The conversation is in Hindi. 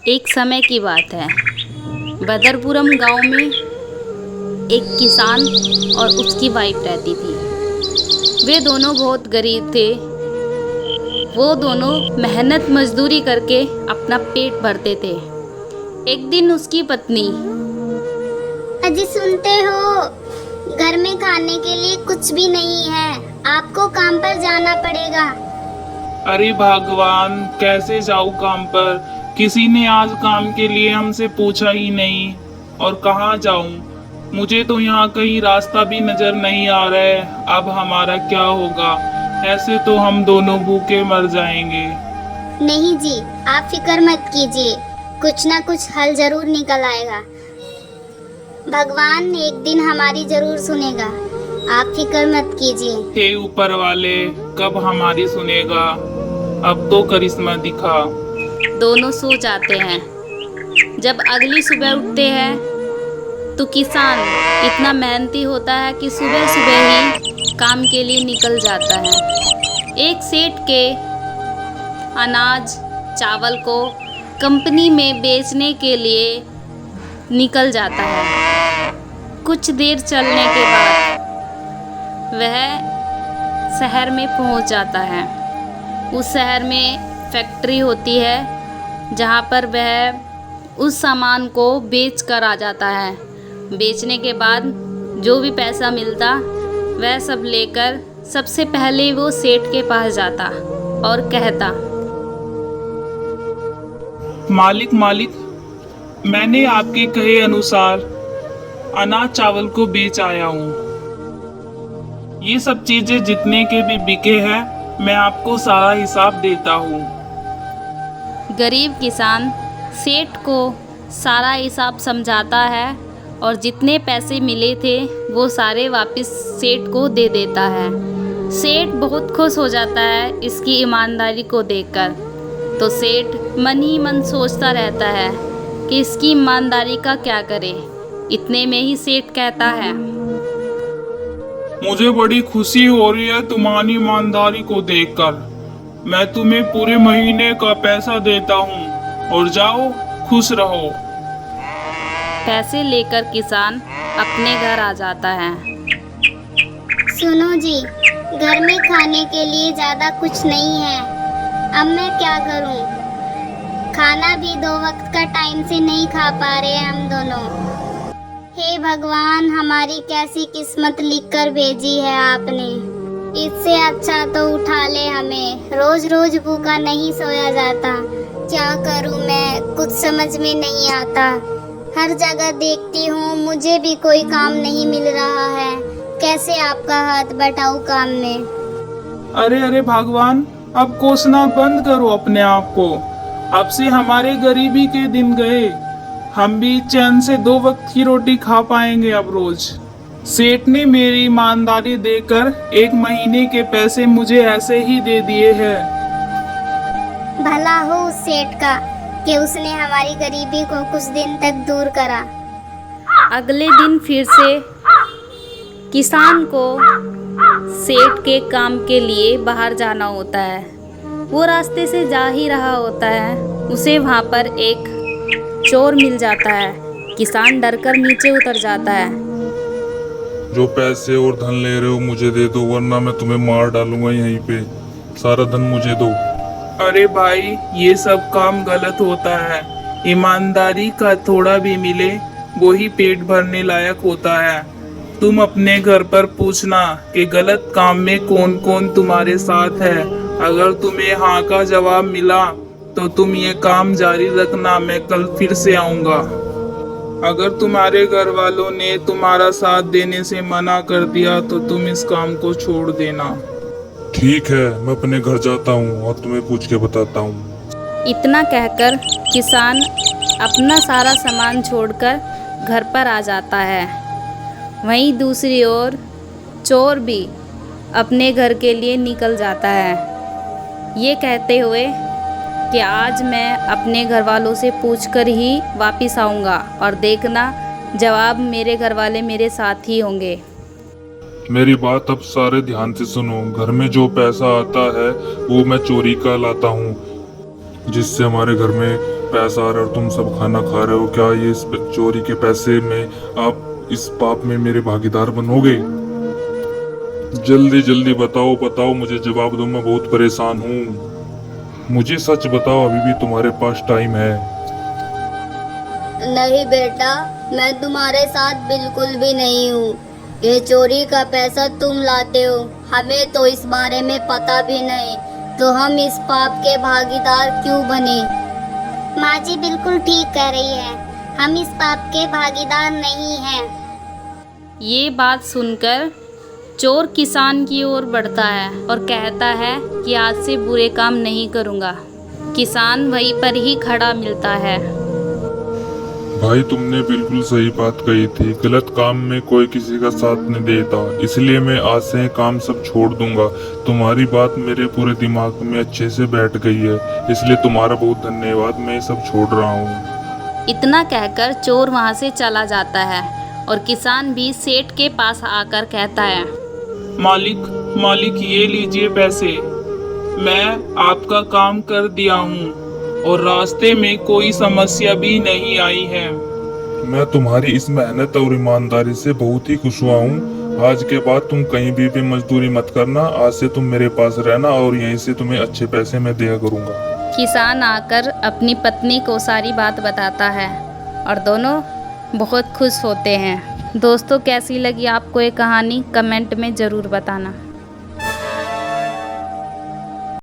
एक समय की बात है। बदरपुरम गांव में एक किसान और उसकी वाइफ रहती थी। वे दोनों बहुत गरीब थे। वो दोनों मेहनत मजदूरी करके अपना पेट भरते थे। एक दिन उसकी पत्नी, अजी सुनते हो, घर में खाने के लिए कुछ भी नहीं है, आपको काम पर जाना पड़ेगा। अरे भगवान, कैसे जाऊँ काम पर? किसी ने आज काम के लिए हमसे पूछा ही नहीं। और कहाँ जाऊँ? मुझे तो यहाँ कहीं रास्ता भी नजर नहीं आ रहा है। अब हमारा क्या होगा? ऐसे तो हम दोनों भूखे मर जाएंगे। नहीं जी, आप फिक्र मत कीजिए, कुछ ना कुछ हल जरूर निकल आएगा। भगवान एक दिन हमारी जरूर सुनेगा, आप फिक्र मत कीजिए। हे ऊपर वाले, कब हमारी सुनेगा? अब तो करिश्मा दिखा। दोनों सो जाते हैं। जब अगली सुबह उठते हैं तो किसान इतना मेहनती होता है कि सुबह सुबह ही काम के लिए निकल जाता है। एक सेठ के अनाज चावल को कंपनी में बेचने के लिए निकल जाता है। कुछ देर चलने के बाद वह शहर में पहुंच जाता है। उस शहर में फैक्ट्री होती है जहां पर वह उस सामान को बेच कर आ जाता है। बेचने के बाद जो भी पैसा मिलता वह सब लेकर सबसे पहले वो सेठ के पास जाता और कहता, मालिक मालिक, मैंने आपके कहे अनुसार अनाज चावल को बेच आया हूँ। ये सब चीजें जितने के भी बिके हैं, मैं आपको सारा हिसाब देता हूँ। गरीब किसान सेठ को सारा हिसाब समझाता है और जितने पैसे मिले थे वो सारे वापस सेठ को दे देता है। सेठ बहुत खुश हो जाता है इसकी ईमानदारी को देखकर। तो सेठ मन ही मन सोचता रहता है कि इसकी ईमानदारी का क्या करे। इतने में ही सेठ कहता है, मुझे बड़ी खुशी हो रही है तुम्हारी ईमानदारी को देखकर। मैं तुम्हें पूरे महीने का पैसा देता हूँ और जाओ, खुश रहो। पैसे लेकर किसान अपने घर आ जाता है। सुनो जी, घर में खाने के लिए ज्यादा कुछ नहीं है, अब मैं क्या करूं? खाना भी 2 वक्त का टाइम से नहीं खा पा रहे हम दोनों। हे भगवान, हमारी कैसी किस्मत लिखकर भेजी है आपने। इससे अच्छा तो उठा ले हमें, रोज रोज भूखा नहीं सोया जाता। क्या करूं मैं, कुछ समझ में नहीं आता। हर जगह देखती हूँ, मुझे भी कोई काम नहीं मिल रहा है। कैसे आपका हाथ बटाऊं काम में? अरे अरे भगवान, अब कोसना बंद करो अपने आप को। अब से हमारे गरीबी के दिन गए। हम भी चैन से 2 वक्त की रोटी खा पाएंगे अब रोज। सेठ ने मेरी ईमानदारी देकर 1 महीने के पैसे मुझे ऐसे ही दे दिए हैं। भला हो उस सेठ का कि उसने हमारी गरीबी को कुछ दिन तक दूर करा। अगले दिन फिर से किसान को सेठ के काम के लिए बाहर जाना होता है। वो रास्ते से जा ही रहा होता है, उसे वहाँ पर एक चोर मिल जाता है। किसान डरकर नीचे उतर जाता है। जो पैसे और धन ले रहे हो मुझे दे दो, वरना मैं तुम्हें मार डालूंगा यहीं पे। सारा धन मुझे दो। अरे भाई, ये सब काम गलत होता है। ईमानदारी का थोड़ा भी मिले वो ही पेट भरने लायक होता है। तुम अपने घर पर पूछना कि गलत काम में कौन कौन तुम्हारे साथ है। अगर तुम्हें हाँ का जवाब मिला तो तुम ये काम जारी रखना, मैं कल फिर से आऊँगा। अगर तुम्हारे घर वालों ने तुम्हारा साथ देने से मना कर दिया तो तुम इस काम को छोड़ देना। ठीक है, मैं अपने घर जाता हूँ और तुम्हें पूछ के बताता हूँ। इतना कहकर किसान अपना सारा सामान छोड़कर घर पर आ जाता है। वहीं दूसरी ओर चोर भी अपने घर के लिए निकल जाता है, ये कहते हुए कि आज मैं अपने घर वालों से पूछकर ही वापस आऊँगा और देखना जवाब मेरे घर वाले मेरे साथ ही होंगे। मेरी बात अब सारे ध्यान से सुनो। घर में जो पैसा आता है वो मैं चोरी का लाता हूँ, जिससे हमारे घर में पैसा आ रहा है और तुम सब खाना खा रहे हो, क्या ये इस चोरी के पैसे में आप इस पाप में मेरे भागीदार बनोगे? जल्दी जल्दी बताओ बताओ, मुझे जवाब दो, मैं बहुत परेशान हूँ। मुझे सच बताओ, अभी भी तुम्हारे पास टाइम है? नहीं बेटा, मैं तुम्हारे साथ बिल्कुल भी नहीं हूँ। ये चोरी का पैसा तुम लाते हो, हमें तो इस बारे में पता भी नहीं, तो हम इस पाप के भागीदार क्यों बने? माँ जी बिल्कुल ठीक कह रही है, हम इस पाप के भागीदार नहीं हैं। ये बात सुनकर चोर किसान की ओर बढ़ता है और कहता है कि आज से बुरे काम नहीं करूँगा। किसान वहीं पर ही खड़ा मिलता है। भाई तुमने बिल्कुल सही बात कही थी, गलत काम में कोई किसी का साथ नहीं देता, इसलिए मैं आज से काम सब छोड़ दूंगा। तुम्हारी बात मेरे पूरे दिमाग में अच्छे से बैठ गई है, इसलिए तुम्हारा बहुत धन्यवाद, मैं ये सब छोड़ रहा हूँ। इतना कहकर चोर वहाँ से चला जाता है और किसान भी सेठ के पास आकर कहता है, मालिक ये लीजिए पैसे, मैं आपका काम कर दिया हूँ और रास्ते में कोई समस्या भी नहीं आई है। मैं तुम्हारी इस मेहनत और ईमानदारी से बहुत ही खुश हुआ हूँ। आज के बाद तुम कहीं भी मजदूरी मत करना, आज से तुम मेरे पास रहना और यहीं से तुम्हें अच्छे पैसे मैं दिया करूँगा। किसान आकर अपनी पत्नी को सारी बात बताता है और दोनों बहुत खुश होते हैं। दोस्तों कैसी लगी आपको ये कहानी, कमेंट में ज़रूर बताना।